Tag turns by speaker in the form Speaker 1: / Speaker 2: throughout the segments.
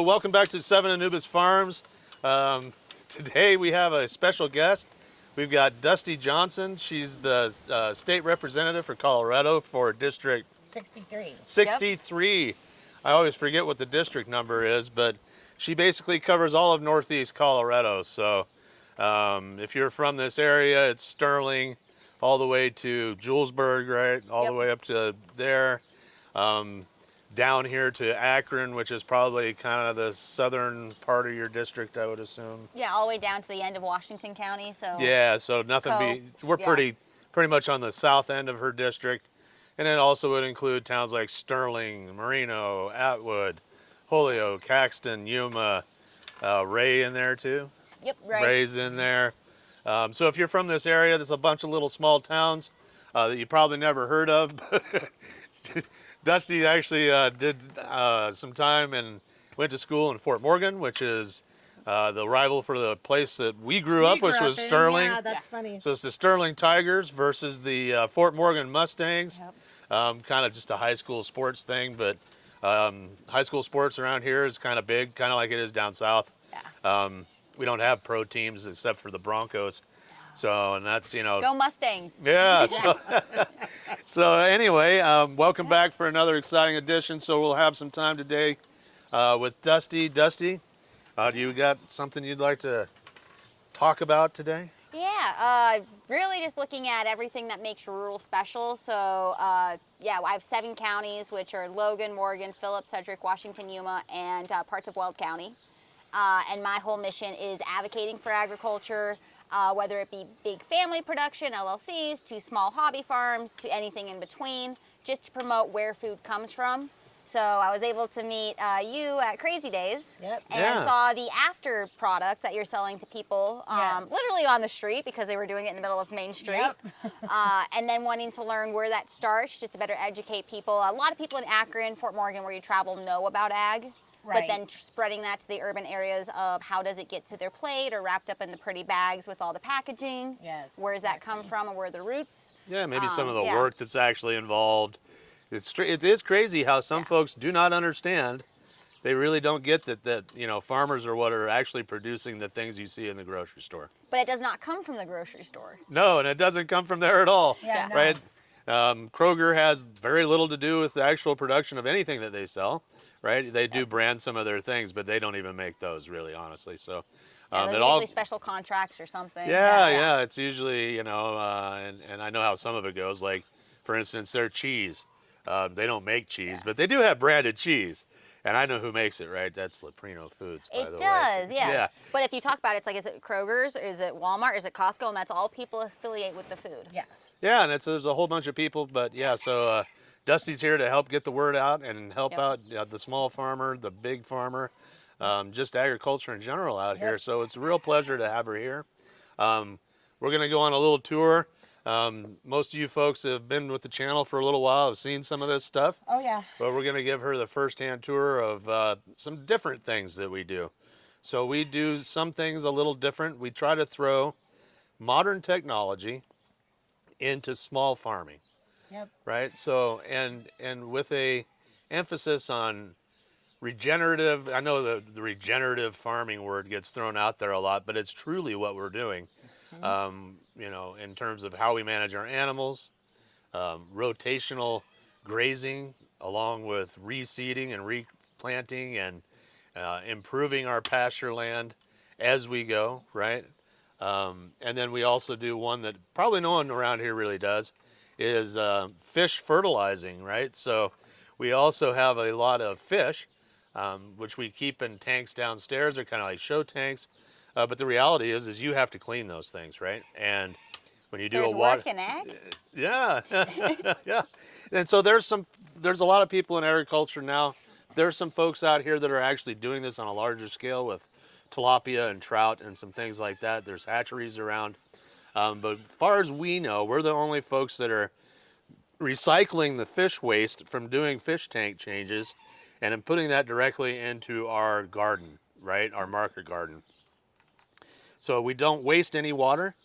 Speaker 1: welcome back to Seven Anubis Farms. Today we have a special guest. We've got Dusty Johnson. She's the state representative for Colorado for District
Speaker 2: 63.
Speaker 1: 63. Yep. I always forget what the district number is, but she basically covers all of Northeast Colorado. So if you're from this area, it's Sterling all the way to Julesburg, right? All the way up to there. Down here to Akron, which is probably kind of the southern part of your district, I would assume.
Speaker 3: Yeah, all the way down to the end of Washington County. So
Speaker 1: yeah, so we're pretty much on the south end of her district, and it also would include towns like Sterling, Marino, Atwood, Holyoke, Caxton, Yuma, Ray in there too.
Speaker 3: Yep, right.
Speaker 1: Ray's in there. So if you're from this area, there's a bunch of little small towns that you probably never heard of. Dusty actually did some time and went to school in Fort Morgan, which is the rival for the place that we grew up, which was Sterling.
Speaker 2: Yeah, that's funny.
Speaker 1: So it's the Sterling Tigers versus the Fort Morgan Mustangs. Yep. Kind of just a high school sports thing, but high school sports around here is kind of big, kind of like it is down south. Yeah. We don't have pro teams except for the Broncos. So, and that's,
Speaker 3: Go Mustangs.
Speaker 1: Yeah. So anyway, welcome back for another exciting edition. So we'll have some time today with Dusty. Dusty, do you got something you'd like to talk about today?
Speaker 3: Yeah, really just looking at everything that makes rural special. So yeah, I have 7 counties, which are Logan, Morgan, Phillips, Sedgwick, Washington, Yuma, and parts of Weld County. And my whole mission is advocating for agriculture, whether it be big family production, LLCs, to small hobby farms, to anything in between, just to promote where food comes from. So I was able to meet you at Crazy Days.
Speaker 2: Yep.
Speaker 3: And saw the after products that you're selling to people, literally on the street, because they were doing it in the middle of Main Street. Yep. And then wanting to learn where that starts, just to better educate people. A lot of people in Akron, Fort Morgan, where you travel, know about ag. Right. But then spreading that to the urban areas of how does it get to their plate or wrapped up in the pretty bags with all the packaging.
Speaker 2: Yes.
Speaker 3: Where does that come from, and where are the roots?
Speaker 1: Yeah, maybe some of the work that's actually involved. It is crazy how some folks do not understand. They really don't get that farmers are what are actually producing the things you see in the grocery store.
Speaker 3: But it does not come from the grocery store.
Speaker 1: No, and it doesn't come from there at all.
Speaker 2: Yeah.
Speaker 1: Right? Kroger has very little to do with the actual production of anything that they sell. Right? They do brand some of their things, but they don't even make those, really, honestly. So,
Speaker 3: those are usually special contracts or something.
Speaker 1: Yeah. It's usually, and I know how some of it goes. Like, for instance, their cheese. They don't make cheese, but they do have branded cheese. And I know who makes it, right? That's Leprino Foods, by the way.
Speaker 3: It does, yes.
Speaker 1: Yeah.
Speaker 3: But if you talk about it, it's like, is it Kroger's, is it Walmart, is it Costco? And that's all people affiliate with the food.
Speaker 2: Yeah.
Speaker 1: Yeah, and there's a whole bunch of people, but yeah, so Dusty's here to help get the word out and help out the small farmer, the big farmer, just agriculture in general out here. So it's a real pleasure to have her here. We're going to go on a little tour. Most of you folks have been with the channel for a little while, have seen some of this stuff.
Speaker 2: Oh, yeah.
Speaker 1: But we're going to give her the first-hand tour of some different things that we do. So we do some things a little different. We try to throw modern technology into small farming.
Speaker 2: Yep.
Speaker 1: Right. So and with a emphasis on regenerative. I know the regenerative farming word gets thrown out there a lot, but it's truly what we're doing. In terms of how we manage our animals, rotational grazing, along with reseeding and replanting and improving our pasture land as we go. Right. And then we also do one that probably no one around here really does. Is fish fertilizing, right? So we also have a lot of fish, which we keep in tanks downstairs. They're kind of like show tanks, but the reality is you have to clean those things, right? And when you do
Speaker 3: There's
Speaker 1: a water,
Speaker 3: work in ag?
Speaker 1: yeah, yeah. And so there's a lot of people in agriculture now. There's some folks out here that are actually doing this on a larger scale with tilapia and trout and some things like that. There's hatcheries around. But as far as we know, we're the only folks that are recycling the fish waste from doing fish tank changes and then putting that directly into our garden, right? Our market garden. So we don't waste any water,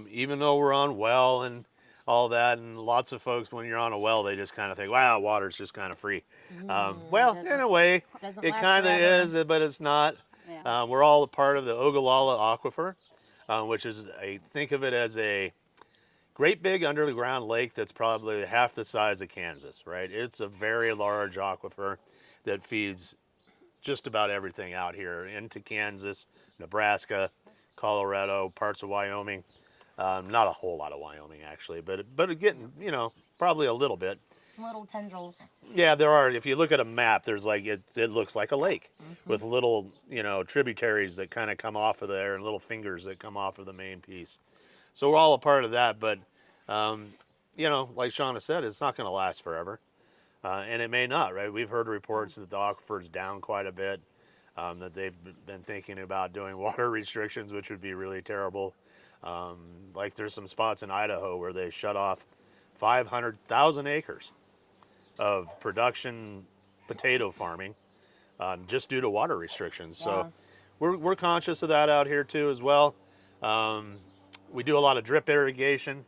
Speaker 1: even though we're on well and all that. And lots of folks, when you're on a well, they just kind of think, wow, water's just kind of free. Well, in a way,
Speaker 2: doesn't
Speaker 1: it
Speaker 2: last
Speaker 1: kind of
Speaker 2: forever.
Speaker 1: is, but it's not.
Speaker 3: Yeah.
Speaker 1: We're all a part of the Ogallala Aquifer, which is think of it as a great big underground lake that's probably half the size of Kansas, right? It's a very large aquifer that feeds just about everything out here into Kansas, Nebraska, Colorado, parts of Wyoming. Not a whole lot of Wyoming actually, but getting, you know, probably a little bit.
Speaker 2: Some little tendrils.
Speaker 1: Yeah, there are. If you look at a map, there's like it looks like a lake with little, you know, tributaries that kind of come off of there and little fingers that come off of the main piece. So we're all a part of that, but you know, like Shauna said, it's not going to last forever, and it may not. Right? We've heard reports that the aquifer's down quite a bit, that they've been thinking about doing water restrictions, which would be really terrible. Like there's some spots in Idaho where they shut off 500,000 acres of production potato farming just due to water restrictions. So we're conscious of that out here too as well. We do a lot of drip irrigation.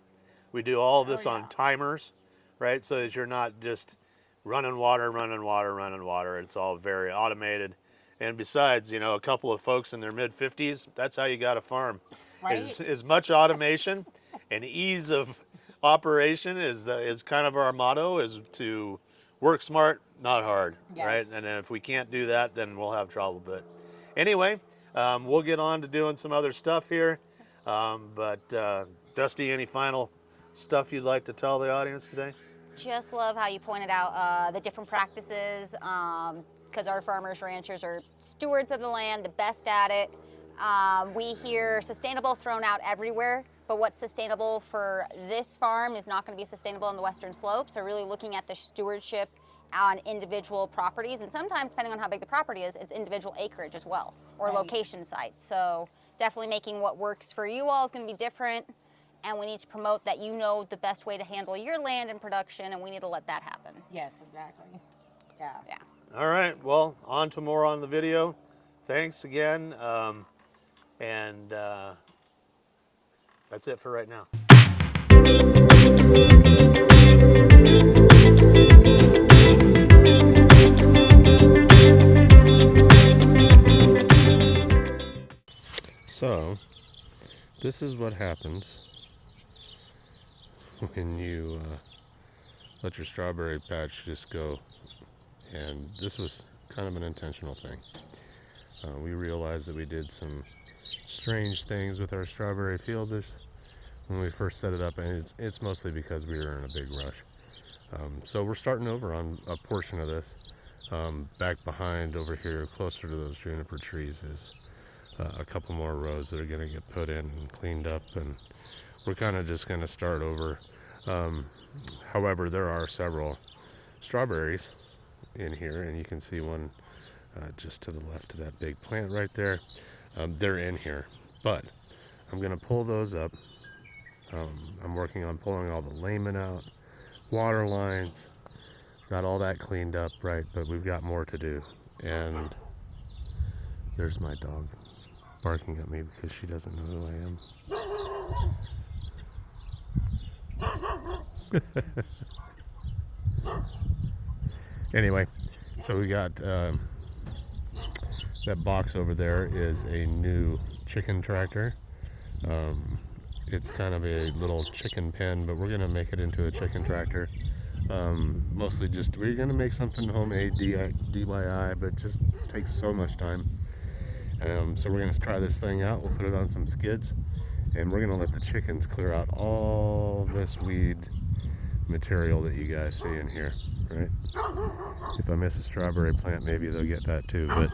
Speaker 1: We do all of this on timers, right? So that you're not just running water. It's all very automated. And besides, you know, a couple of folks in their mid 50s, that's how you got to farm.
Speaker 2: Right?
Speaker 1: As much automation and ease of operation is kind of our motto, is to work smart, not hard, right?
Speaker 2: Yes.
Speaker 1: And if we can't do that, then we'll have trouble. But anyway, we'll get on to doing some other stuff here. But Dusty, any final stuff you'd like to tell the audience today?
Speaker 3: Just love how you pointed out the different practices, because our farmers, ranchers are stewards of the land, the best at it. We hear sustainable thrown out everywhere, but what's sustainable for this farm is not going to be sustainable on the western slopes. So really looking at the stewardship on individual properties, and sometimes depending on how big the property is, it's individual acreage as well, or
Speaker 2: Right.
Speaker 3: location sites. So definitely making what works for you all is going to be different, and we need to promote that you know the best way to handle your land and production, and we need to let that happen.
Speaker 2: Yes, exactly. Yeah.
Speaker 3: Yeah.
Speaker 1: All right, well, on to more on the video. Thanks again. And that's it for right now. So, this is what happens when you let your strawberry patch just go. And this was kind of an intentional thing. We realized that we did some strange things with our strawberry field when we first set it up, and it's mostly because we were in a big rush. So we're starting over on a portion of this. Back behind over here, closer to those juniper trees, is a couple more rows that are going to get put in and cleaned up, and we're kind of just going to start over. However, there are several strawberries in here, and you can see one just to the left of that big plant right there. They're in here, but I'm going to pull those up. I'm working on pulling all the laymen out, water lines, got all that cleaned up, right? But we've got more to do. And there's my dog barking at me because she doesn't know who I am. Anyway, so we got that box over there is a new chicken tractor. It's kind of a little chicken pen, but we're gonna make it into a chicken tractor. Mostly just, we're gonna make something homemade, DIY, but it just takes so much time. So we're gonna try this thing out. We'll put it on some skids, and we're gonna let the chickens clear out all this weed material that you guys see in here, right? If I miss a strawberry plant, maybe they'll get that too, but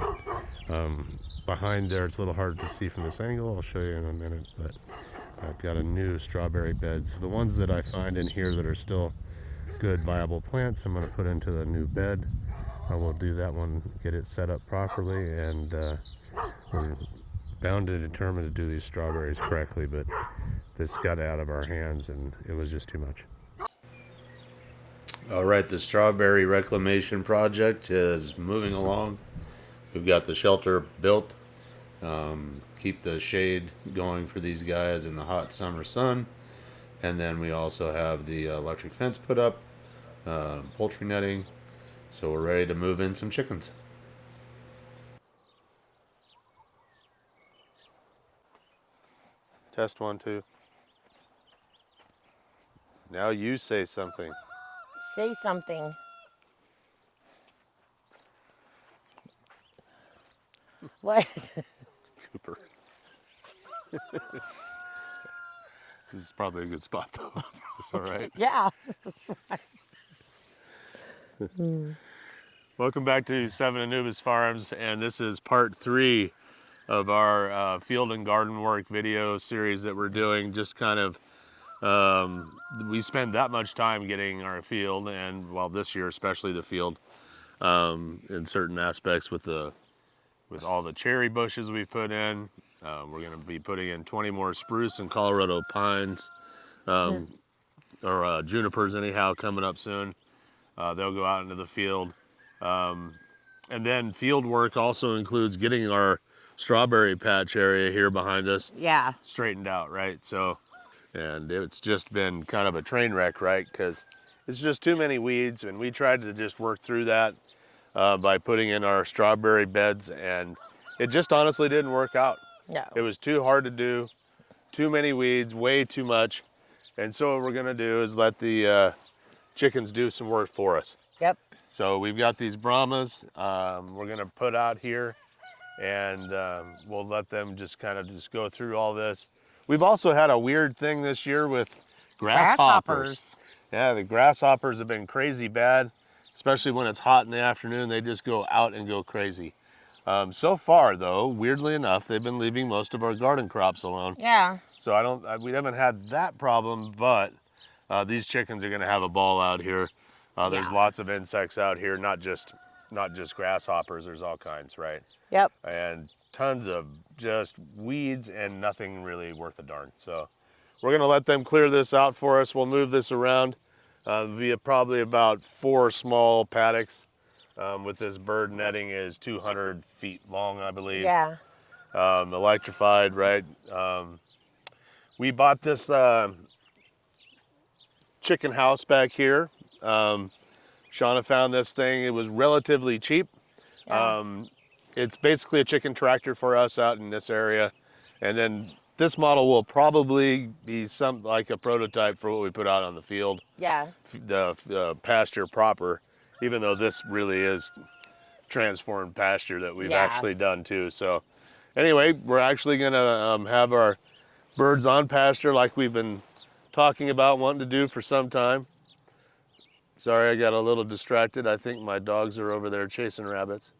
Speaker 1: behind there, it's a little hard to see from this angle. I'll show you in a minute, but I've got a new strawberry bed. So the ones that I find in here that are still good, viable plants, I'm going to put into the new bed. I will do that one, get it set up properly, and we're bound and determined to do these strawberries correctly, but this got out of our hands and it was just too much. All right, the strawberry reclamation project is moving along. We've got the shelter built, keep the shade going for these guys in the hot summer sun. And then we also have the electric fence put up, poultry netting. So we're ready to move in some chickens. Test 1, 2. Now you say something.
Speaker 2: Say something. What?
Speaker 1: Cooper. This is probably a good spot though. Is this all right?
Speaker 2: Yeah.
Speaker 1: Welcome back to Seven Anubis Farms, and this is part 3 of our field and garden work video series that we're doing. Just kind of, we spend that much time getting our field, and well, this year especially the field, in certain aspects with all the cherry bushes we've put in. We're going to be putting in 20 more spruce and Colorado pines, or junipers anyhow, coming up soon. They'll go out into the field. And then field work also includes getting our strawberry patch area here behind us
Speaker 2: Yeah.
Speaker 1: straightened out, right? So, and it's just been kind of a train wreck, right? Because it's just too many weeds, and we tried to just work through that by putting in our strawberry beds, and it just honestly didn't work out.
Speaker 2: No.
Speaker 1: It was too hard to do, too many weeds, way too much. And so what we're gonna do is let the chickens do some work for us.
Speaker 2: Yep.
Speaker 1: So we've got these Brahmas we're gonna put out here, and we'll let them just kind of just go through all this. We've also had a weird thing this year with grasshoppers. Yeah, the grasshoppers have been crazy bad, especially when it's hot in the afternoon. They just go out and go crazy. So far though, weirdly enough, they've been leaving most of our garden crops alone.
Speaker 2: Yeah.
Speaker 1: So we haven't had that problem, but these chickens are gonna have a ball out here. There's
Speaker 2: Yeah.
Speaker 1: lots of insects out here, not just grasshoppers, there's all kinds, right?
Speaker 2: Yep.
Speaker 1: And tons of just weeds and nothing really worth a darn. So we're gonna let them clear this out for us. We'll move this around via probably about 4 small paddocks. With this bird netting is 200 feet long, I believe.
Speaker 2: Yeah.
Speaker 1: Electrified, right? We bought this chicken house back here. Shauna found this thing. It was relatively cheap.
Speaker 2: Yeah.
Speaker 1: It's basically a chicken tractor for us out in this area. And then this model will probably be something like a prototype for what we put out on the field,
Speaker 2: Yeah.
Speaker 1: the pasture proper, even though this really is transformed pasture that we've
Speaker 2: Yeah.
Speaker 1: actually done too. So anyway, we're actually gonna have our birds on pasture like we've been talking about wanting to do for some time. Sorry, I got a little distracted. I think my dogs are over there chasing rabbits.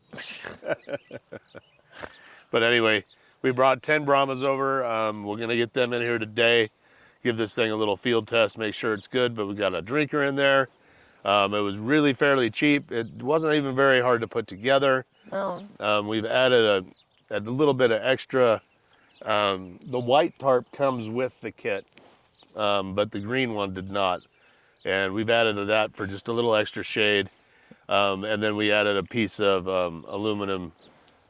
Speaker 1: But anyway, we brought 10 Brahmas over. We're gonna get them in here today, give this thing a little field test, make sure it's good, but we got a drinker in there. It was really fairly cheap. It wasn't even very hard to put together.
Speaker 2: Oh.
Speaker 1: We've added a little bit of extra. The white tarp comes with the kit, but the green one did not. And we've added to that for just a little extra shade. And then we added a piece of aluminum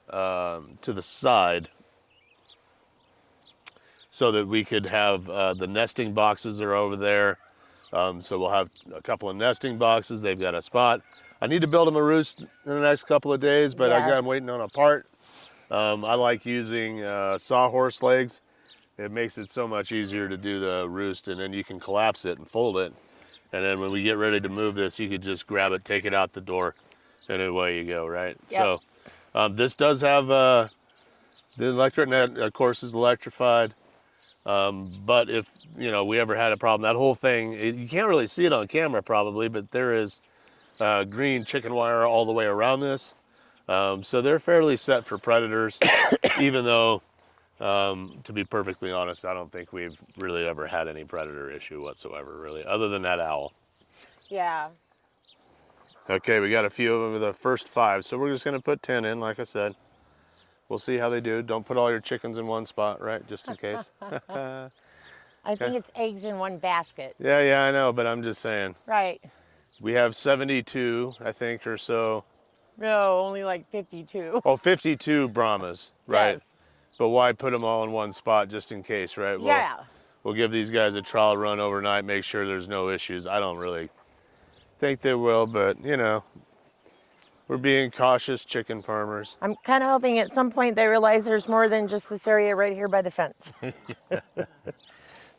Speaker 1: to the side so that we could have the nesting boxes are over there. So we'll have a couple of nesting boxes. They've got a spot. I need to build them a roost in the next couple of days, but
Speaker 2: Yeah.
Speaker 1: I'm waiting on a part. I like using sawhorse legs. It makes it so much easier to do the roost, and then you can collapse it and fold it. And then when we get ready to move this, you could just grab it, take it out the door, and away you go, right?
Speaker 2: Yep.
Speaker 1: So this does have the electric net, of course, is electrified. But if we ever had a problem, that whole thing, you can't really see it on camera probably, but there is green chicken wire all the way around this. So they're fairly set for predators, even though, to be perfectly honest, I don't think we've really ever had any predator issue whatsoever, really, other than that owl.
Speaker 2: Yeah.
Speaker 1: Okay, we got a few of them, the first 5, so we're just gonna put 10 in, like I said. We'll see how they do. Don't put all your chickens in one spot, right? Just in case.
Speaker 2: I think it's eggs in one basket.
Speaker 1: Yeah, I know, but I'm just saying.
Speaker 2: Right.
Speaker 1: We have 72, I think, or so.
Speaker 2: No, only like 52.
Speaker 1: Oh, 52 Brahmas, right?
Speaker 2: Yes.
Speaker 1: But why put them all in one spot just in case, right? Well,
Speaker 2: Yeah.
Speaker 1: we'll give these guys a trial run overnight, make sure there's no issues. I don't really think they will, but you know, we're being cautious chicken farmers.
Speaker 2: I'm kind of hoping at some point they realize there's more than just this area right here by the fence.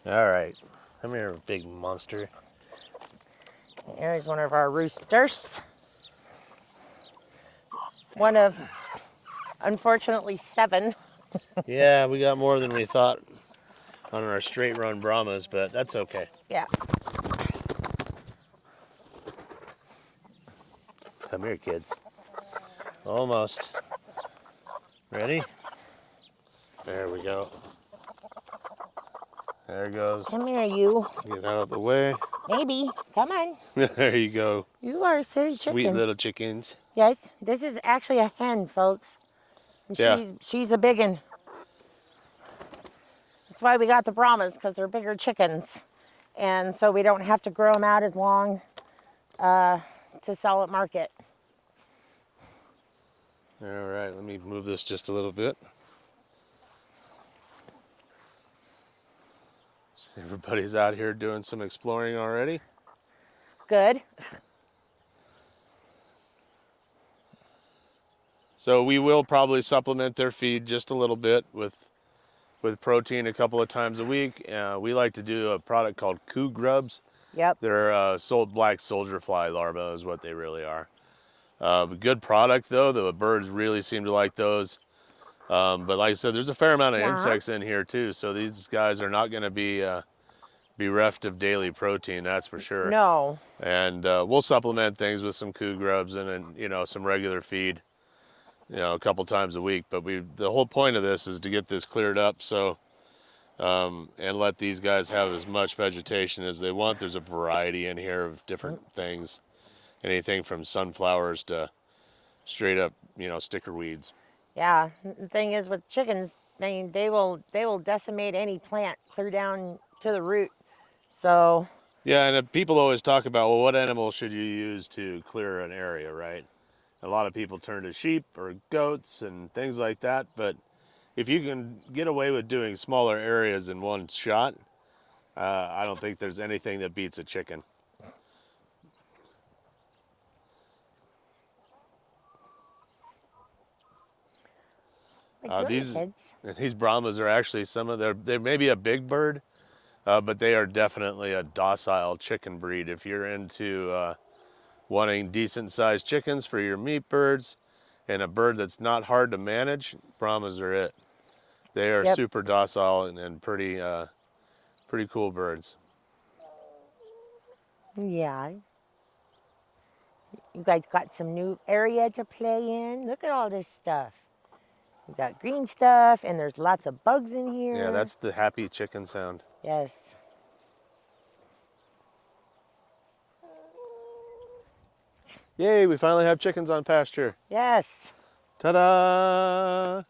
Speaker 1: All right, come here, big monster.
Speaker 2: Here's one of our roosters. One of, unfortunately, 7.
Speaker 1: Yeah, we got more than we thought on our straight run Brahmas, but that's okay.
Speaker 2: Yeah.
Speaker 1: Come here, kids. Almost. Ready? There we go. There it goes.
Speaker 2: Come here, you.
Speaker 1: Get out of the way.
Speaker 2: Baby, come on.
Speaker 1: There you go.
Speaker 2: You are a silly
Speaker 1: Sweet
Speaker 2: chicken.
Speaker 1: little chickens.
Speaker 2: Yes, this is actually a hen, folks. And
Speaker 1: Yeah.
Speaker 2: she's a big one. That's why we got the Brahmas, because they're bigger chickens. And so we don't have to grow them out as long to sell at market.
Speaker 1: All right, let me move this just a little bit. Everybody's out here doing some exploring already.
Speaker 2: Good.
Speaker 1: So we will probably supplement their feed just a little bit with protein a couple of times a week. We like to do a product called Coo Grubs.
Speaker 2: Yep.
Speaker 1: They're black soldier fly larvae is what they really are. Good product though. The birds really seem to like those. But like I said, there's a fair amount of
Speaker 2: Yeah.
Speaker 1: insects in here too. So these guys are not going to be bereft of daily protein, that's for sure.
Speaker 2: No.
Speaker 1: And we'll supplement things with some Coo Grubs and you know, some regular feed, you know, a couple times a week. But the whole point of this is to get this cleared up so and let these guys have as much vegetation as they want. There's a variety in here of different things, anything from sunflowers to straight up, you know, sticker weeds.
Speaker 2: Yeah. The thing is with chickens, they will decimate any plant clear down to the root. So
Speaker 1: Yeah, and people always talk about, well, what animal should you use to clear an area, right? A lot of people turn to sheep or goats and things like that, but if you can get away with doing smaller areas in one shot, I don't think there's anything that beats a chicken.
Speaker 2: like
Speaker 1: These
Speaker 2: kids.
Speaker 1: these Brahmas are actually they may be a big bird, but they are definitely a docile chicken breed. If you're into wanting decent sized chickens for your meat birds and a bird that's not hard to manage, Brahmas are it. They are
Speaker 2: Yep.
Speaker 1: super docile and pretty cool birds.
Speaker 2: Yeah. You guys got some new area to play in. Look at all this stuff. You got green stuff, and there's lots of bugs in here.
Speaker 1: Yeah, that's the happy chicken sound.
Speaker 2: Yes.
Speaker 1: Yay, we finally have chickens on pasture.
Speaker 2: Yes.
Speaker 1: Ta-da!